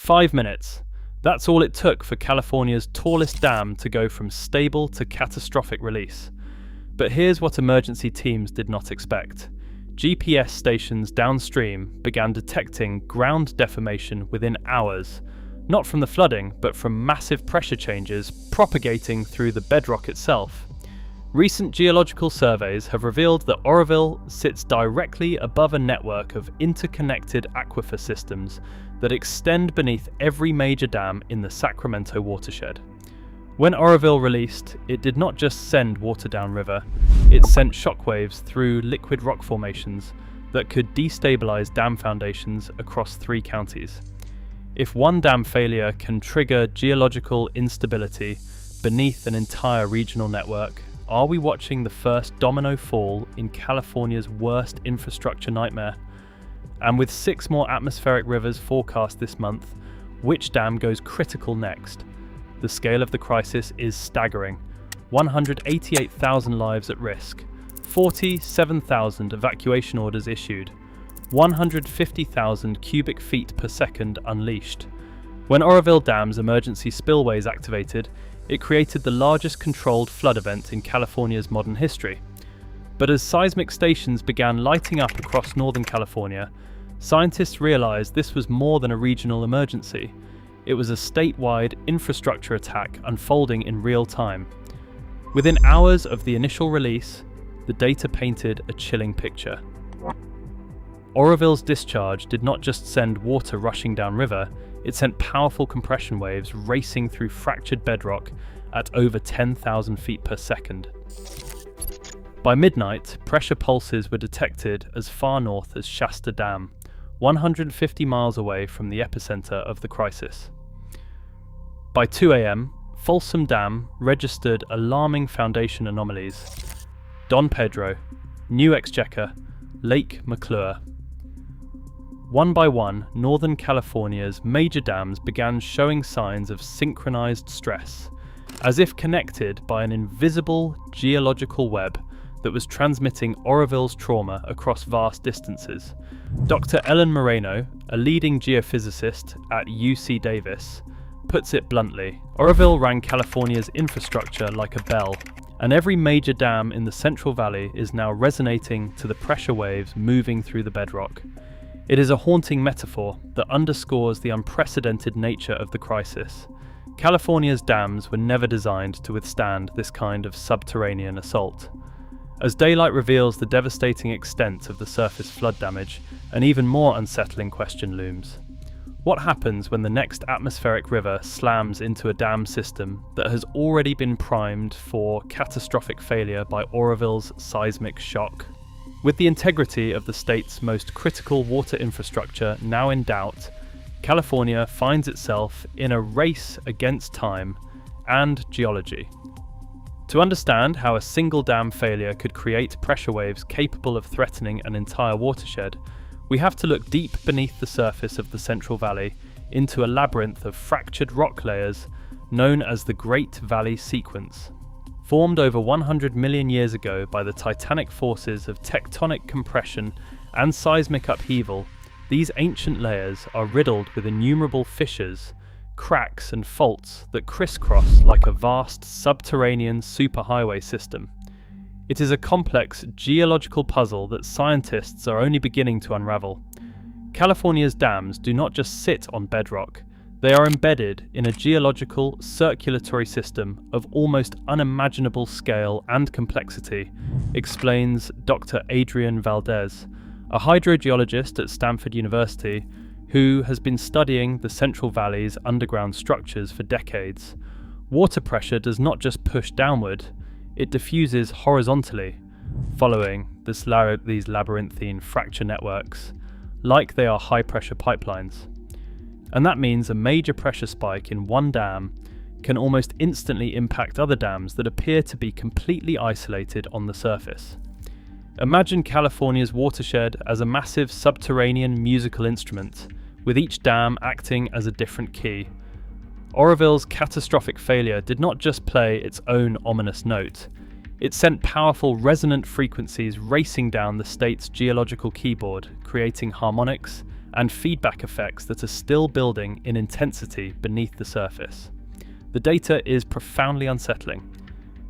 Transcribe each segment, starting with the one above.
5 minutes. That's all it took for California's tallest dam to go from stable to catastrophic release. But here's what emergency teams did not expect. GPS stations downstream began detecting ground deformation within hours, not from the flooding, but from massive pressure changes propagating through the bedrock itself. Recent geological surveys have revealed that Oroville sits directly above a network of interconnected aquifer systems that extend beneath every major dam in the Sacramento watershed. When Oroville released, it did not just send water downriver, it sent shockwaves through liquid rock formations that could destabilize dam foundations across 3 counties. If one dam failure can trigger geological instability beneath an entire regional network, are we watching the first domino fall in California's worst infrastructure nightmare? And with 6 more atmospheric rivers forecast this month, which dam goes critical next? The scale of the crisis is staggering. 188,000 lives at risk, 47,000 evacuation orders issued, 150,000 cubic feet per second unleashed. When Oroville Dam's emergency spillways activated, it created the largest controlled flood event in California's modern history. But as seismic stations began lighting up across Northern California, scientists realized this was more than a regional emergency. It was a statewide infrastructure attack unfolding in real time. Within hours of the initial release, the data painted a chilling picture. Oroville's discharge did not just send water rushing downriver, it sent powerful compression waves racing through fractured bedrock at over 10,000 feet per second. By midnight, pressure pulses were detected as far north as Shasta Dam, 150 miles away from the epicenter of the crisis. By 2 a.m., Folsom Dam registered alarming foundation anomalies. Don Pedro, New Exchequer, Lake McClure. One by one, Northern California's major dams began showing signs of synchronized stress, as if connected by an invisible geological web that was transmitting Oroville's trauma across vast distances. Dr. Ellen Moreno, a leading geophysicist at UC Davis, puts it bluntly: Oroville rang California's infrastructure like a bell, and every major dam in the Central Valley is now resonating to the pressure waves moving through the bedrock. It is a haunting metaphor that underscores the unprecedented nature of the crisis. California's dams were never designed to withstand this kind of subterranean assault. As daylight reveals the devastating extent of the surface flood damage, an even more unsettling question looms. What happens when the next atmospheric river slams into a dam system that has already been primed for catastrophic failure by Oroville's seismic shock? With the integrity of the state's most critical water infrastructure now in doubt, California finds itself in a race against time and geology. To understand how a single dam failure could create pressure waves capable of threatening an entire watershed, we have to look deep beneath the surface of the Central Valley into a labyrinth of fractured rock layers known as the Great Valley Sequence. Formed over 100 million years ago by the titanic forces of tectonic compression and seismic upheaval, these ancient layers are riddled with innumerable fissures, cracks and faults that crisscross like a vast subterranean superhighway system. It is a complex geological puzzle that scientists are only beginning to unravel. California's dams do not just sit on bedrock, they are embedded in a geological circulatory system of almost unimaginable scale and complexity, explains Dr. Adrian Valdez, a hydrogeologist at Stanford University who has been studying the Central Valley's underground structures for decades. Water pressure does not just push downward, it diffuses horizontally, following these labyrinthine fracture networks, like they are high-pressure pipelines. And that means a major pressure spike in one dam can almost instantly impact other dams that appear to be completely isolated on the surface. Imagine California's watershed as a massive subterranean musical instrument, with each dam acting as a different key. Oroville's catastrophic failure did not just play its own ominous note, it sent powerful resonant frequencies racing down the state's geological keyboard, creating harmonics and feedback effects that are still building in intensity beneath the surface. The data is profoundly unsettling.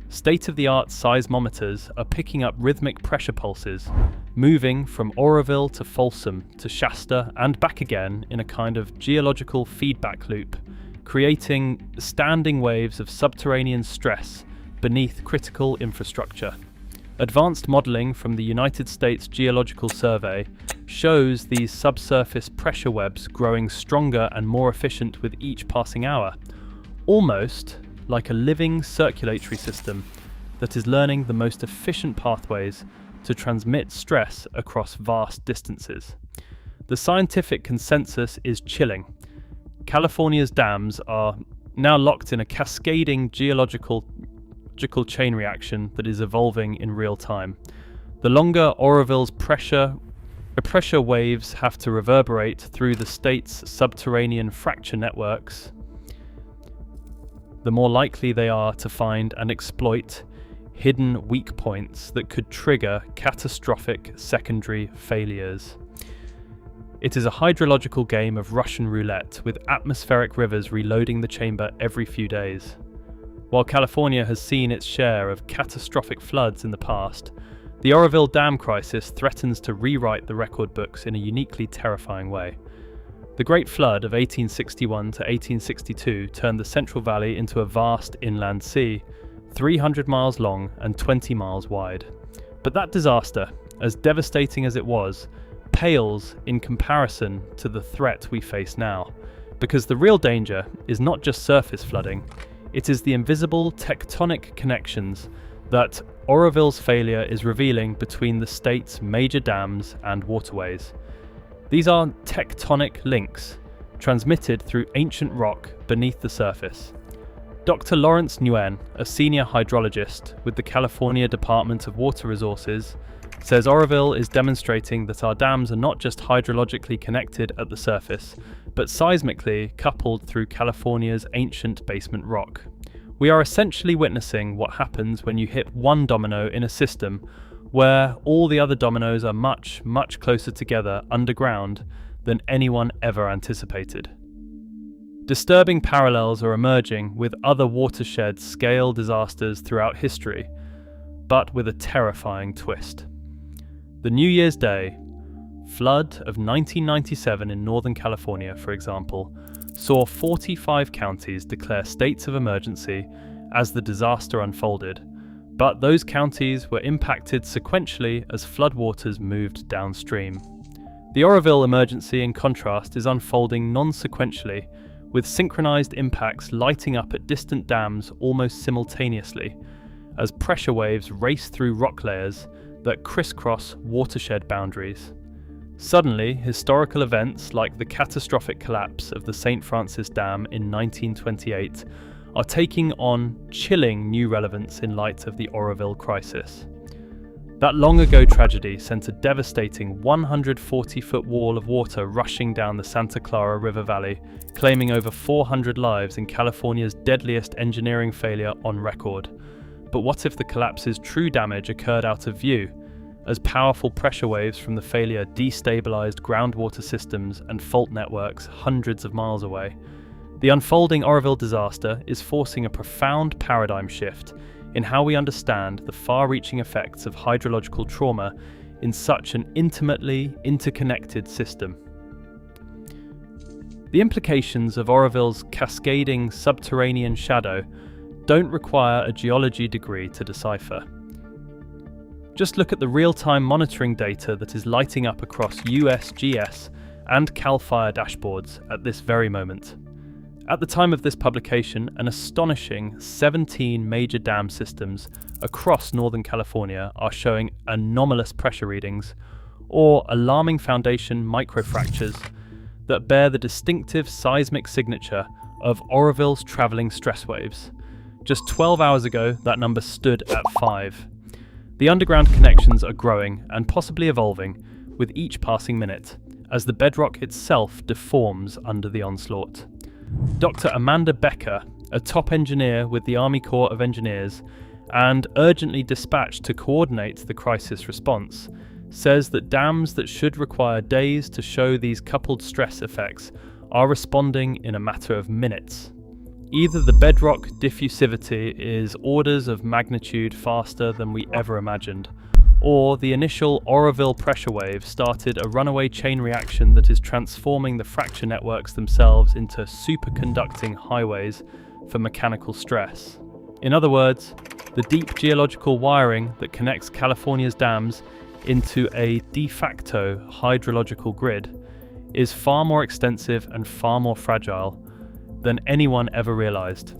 State-of-the-art seismometers are picking up rhythmic pressure pulses, moving from Oroville to Folsom to Shasta and back again in a kind of geological feedback loop, creating standing waves of subterranean stress beneath critical infrastructure. Advanced modelling from the United States Geological Survey shows these subsurface pressure webs growing stronger and more efficient with each passing hour, almost like a living circulatory system that is learning the most efficient pathways to transmit stress across vast distances. The scientific consensus is chilling. California's dams are now locked in a cascading geological chain reaction that is evolving in real time. The longer Oroville's pressure waves have to reverberate through the state's subterranean fracture networks, the more likely they are to find and exploit hidden weak points that could trigger catastrophic secondary failures. It is a hydrological game of Russian roulette, with atmospheric rivers reloading the chamber every few days. While California has seen its share of catastrophic floods in the past, the Oroville Dam crisis threatens to rewrite the record books in a uniquely terrifying way. The Great Flood of 1861 to 1862 turned the Central Valley into a vast inland sea, 300 miles long and 20 miles wide. But that disaster, as devastating as it was, pales in comparison to the threat we face now, because the real danger is not just surface flooding, it is the invisible tectonic connections that Oroville's failure is revealing between the state's major dams and waterways. These are tectonic links, transmitted through ancient rock beneath the surface. Dr. Lawrence Nguyen, a senior hydrologist with the California Department of Water Resources, says Oroville is demonstrating that our dams are not just hydrologically connected at the surface, but seismically coupled through California's ancient basement rock. We are essentially witnessing what happens when you hit one domino in a system where all the other dominoes are much, much closer together underground than anyone ever anticipated. Disturbing parallels are emerging with other watershed-scale disasters throughout history, but with a terrifying twist. The New Year's Day flood of 1997 in Northern California, for example, saw 45 counties declare states of emergency as the disaster unfolded, but those counties were impacted sequentially as floodwaters moved downstream. The Oroville emergency, in contrast, is unfolding non-sequentially, with synchronized impacts lighting up at distant dams almost simultaneously, as pressure waves race through rock layers that crisscross watershed boundaries. Suddenly, historical events like the catastrophic collapse of the St. Francis Dam in 1928 are taking on chilling new relevance in light of the Oroville crisis. That long-ago tragedy sent a devastating 140-foot wall of water rushing down the Santa Clara River Valley, claiming over 400 lives in California's deadliest engineering failure on record. But what if the collapse's true damage occurred out of view, as powerful pressure waves from the failure destabilized groundwater systems and fault networks hundreds of miles away? The unfolding Oroville disaster is forcing a profound paradigm shift in how we understand the far-reaching effects of hydrological trauma in such an intimately interconnected system. The implications of Oroville's cascading subterranean shadow don't require a geology degree to decipher. Just look at the real-time monitoring data that is lighting up across USGS and CAL FIRE dashboards at this very moment. At the time of this publication, an astonishing 17 major dam systems across Northern California are showing anomalous pressure readings or alarming foundation microfractures that bear the distinctive seismic signature of Oroville's travelling stress waves. Just 12 hours ago, that number stood at 5. The underground connections are growing and possibly evolving with each passing minute, as the bedrock itself deforms under the onslaught. Dr. Amanda Becker, a top engineer with the Army Corps of Engineers and urgently dispatched to coordinate the crisis response, says that dams that should require days to show these coupled stress effects are responding in a matter of minutes. Either the bedrock diffusivity is orders of magnitude faster than we ever imagined, or the initial Oroville pressure wave started a runaway chain reaction that is transforming the fracture networks themselves into superconducting highways for mechanical stress. In other words, the deep geological wiring that connects California's dams into a de facto hydrological grid is far more extensive and far more fragile than anyone ever realized.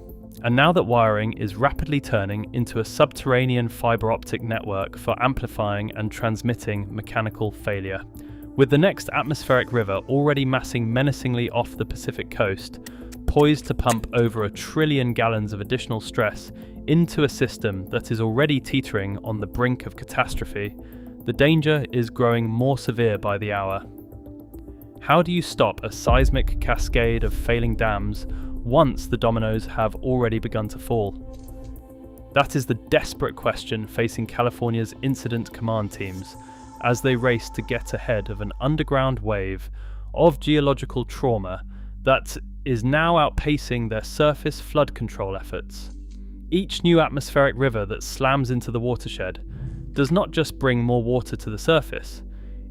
And now that wiring is rapidly turning into a subterranean fiber optic network for amplifying and transmitting mechanical failure. With the next atmospheric river already massing menacingly off the Pacific coast, poised to pump over 1 trillion gallons of additional stress into a system that is already teetering on the brink of catastrophe, the danger is growing more severe by the hour. How do you stop a seismic cascade of failing dams once the dominoes have already begun to fall? That is the desperate question facing California's incident command teams as they race to get ahead of an underground wave of geological trauma that is now outpacing their surface flood control efforts. Each new atmospheric river that slams into the watershed does not just bring more water to the surface,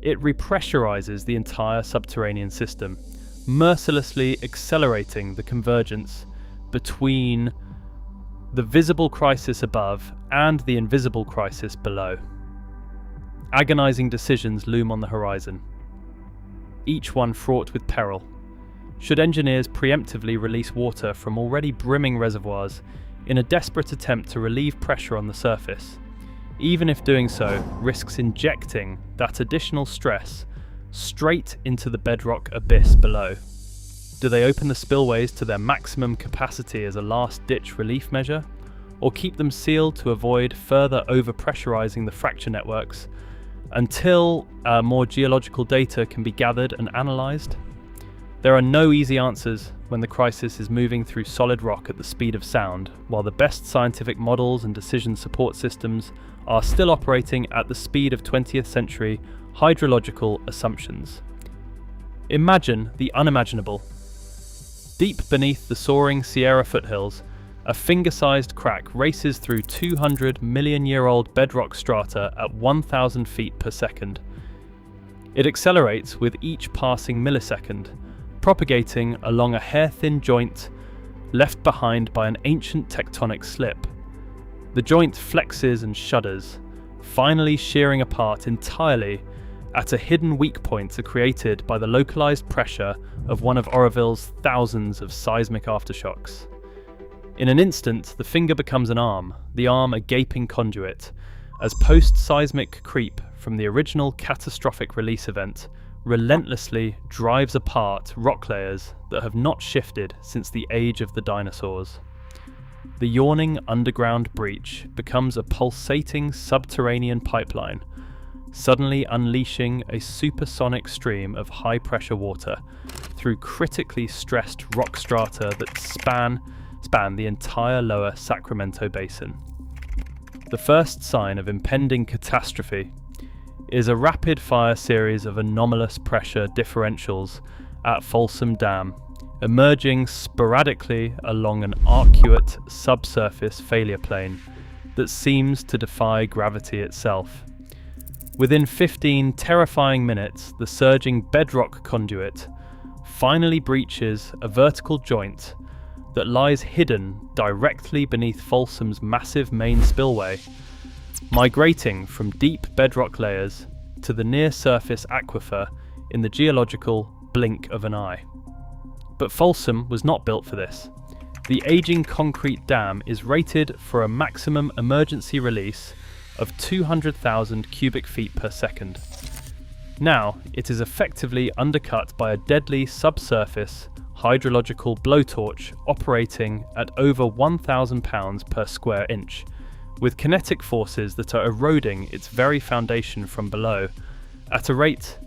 it repressurizes the entire subterranean system, mercilessly accelerating the convergence between the visible crisis above and the invisible crisis below. Agonizing decisions loom on the horizon, each one fraught with peril. Should engineers preemptively release water from already brimming reservoirs in a desperate attempt to relieve pressure on the surface, even if doing so risks injecting that additional stress straight into the bedrock abyss below? Do they open the spillways to their maximum capacity as a last-ditch relief measure, or keep them sealed to avoid further overpressurizing the fracture networks until more geological data can be gathered and analyzed? There are no easy answers when the crisis is moving through solid rock at the speed of sound, while the best scientific models and decision support systems are still operating at the speed of 20th century hydrological assumptions. Imagine the unimaginable. Deep beneath the soaring Sierra foothills, a finger-sized crack races through 200 million-year-old bedrock strata at 1,000 feet per second. It accelerates with each passing millisecond, propagating along a hair-thin joint left behind by an ancient tectonic slip. The joint flexes and shudders, finally shearing apart entirely at a hidden weak point created by the localized pressure of one of Oroville's thousands of seismic aftershocks. In an instant, the finger becomes an arm, the arm a gaping conduit, as post-seismic creep from the original catastrophic release event relentlessly drives apart rock layers that have not shifted since the age of the dinosaurs. The yawning underground breach becomes a pulsating subterranean pipeline, suddenly unleashing a supersonic stream of high-pressure water through critically stressed rock strata that span the entire lower Sacramento basin. The first sign of impending catastrophe is a rapid-fire series of anomalous pressure differentials at Folsom Dam, emerging sporadically along an arcuate subsurface failure plane that seems to defy gravity itself. Within 15 terrifying minutes, the surging bedrock conduit finally breaches a vertical joint that lies hidden directly beneath Folsom's massive main spillway, migrating from deep bedrock layers to the near-surface aquifer in the geological blink of an eye. But Folsom was not built for this. The aging concrete dam is rated for a maximum emergency release of 200,000 cubic feet per second. Now, it is effectively undercut by a deadly subsurface hydrological blowtorch operating at over 1,000 pounds per square inch, with kinetic forces that are eroding its very foundation from below at a rate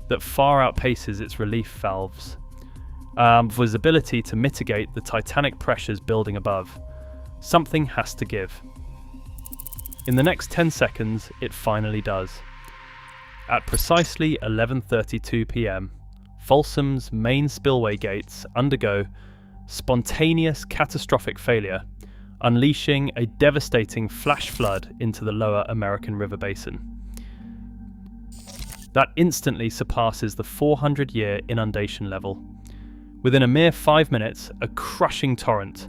that far outpaces its relief valves, with its ability to mitigate the titanic pressures building above. Something has to give. In the next 10 seconds, it finally does. At precisely 11:32 p.m, Folsom's main spillway gates undergo spontaneous catastrophic failure, unleashing a devastating flash flood into the lower American River basin. That instantly surpasses the 400-year inundation level. Within a mere 5 minutes, a crushing torrent,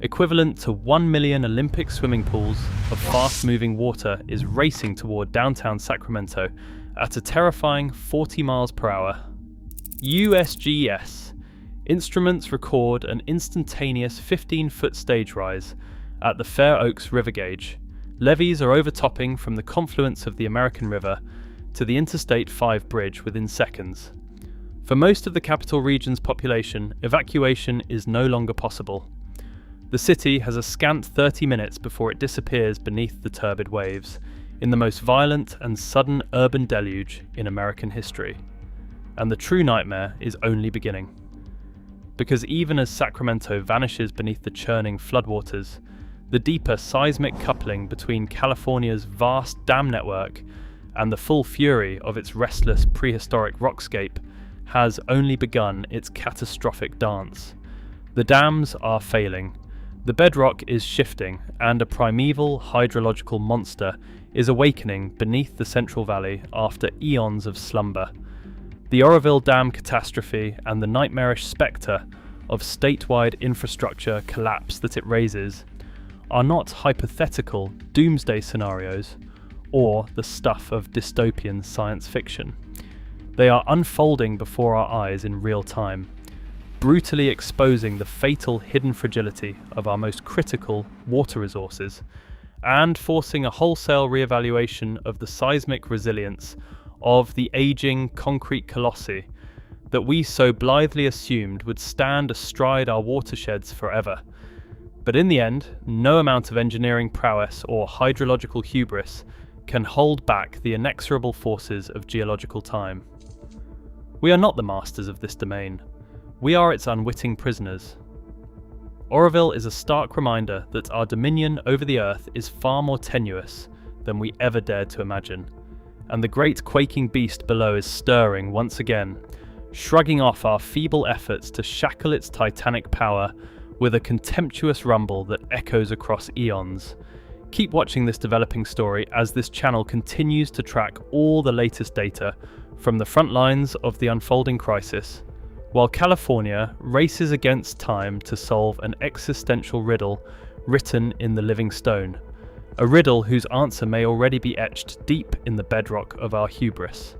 equivalent to 1 million Olympic swimming pools of fast-moving water, is racing toward downtown Sacramento at a terrifying 40 miles per hour. USGS. Instruments record an instantaneous 15-foot stage rise at the Fair Oaks River gauge. Levees are overtopping from the confluence of the American River to the Interstate 5 bridge within seconds. For most of the capital region's population, evacuation is no longer possible. The city has a scant 30 minutes before it disappears beneath the turbid waves, in the most violent and sudden urban deluge in American history. And the true nightmare is only beginning. Because even as Sacramento vanishes beneath the churning floodwaters, the deeper seismic coupling between California's vast dam network and the full fury of its restless prehistoric rockscape has only begun its catastrophic dance. The dams are failing, the bedrock is shifting, and a primeval hydrological monster is awakening beneath the Central Valley after eons of slumber. The Oroville Dam catastrophe and the nightmarish spectre of statewide infrastructure collapse that it raises are not hypothetical doomsday scenarios or the stuff of dystopian science fiction. They are unfolding before our eyes in real time, brutally exposing the fatal hidden fragility of our most critical water resources and forcing a wholesale reevaluation of the seismic resilience of the aging concrete colossi that we so blithely assumed would stand astride our watersheds forever. But in the end, no amount of engineering prowess or hydrological hubris can hold back the inexorable forces of geological time. We are not the masters of this domain. We are its unwitting prisoners. Oroville is a stark reminder that our dominion over the earth is far more tenuous than we ever dared to imagine, and the great quaking beast below is stirring once again, shrugging off our feeble efforts to shackle its titanic power with a contemptuous rumble that echoes across eons. Keep watching this developing story as this channel continues to track all the latest data from the front lines of the unfolding crisis, while California races against time to solve an existential riddle written in the living stone, a riddle whose answer may already be etched deep in the bedrock of our hubris.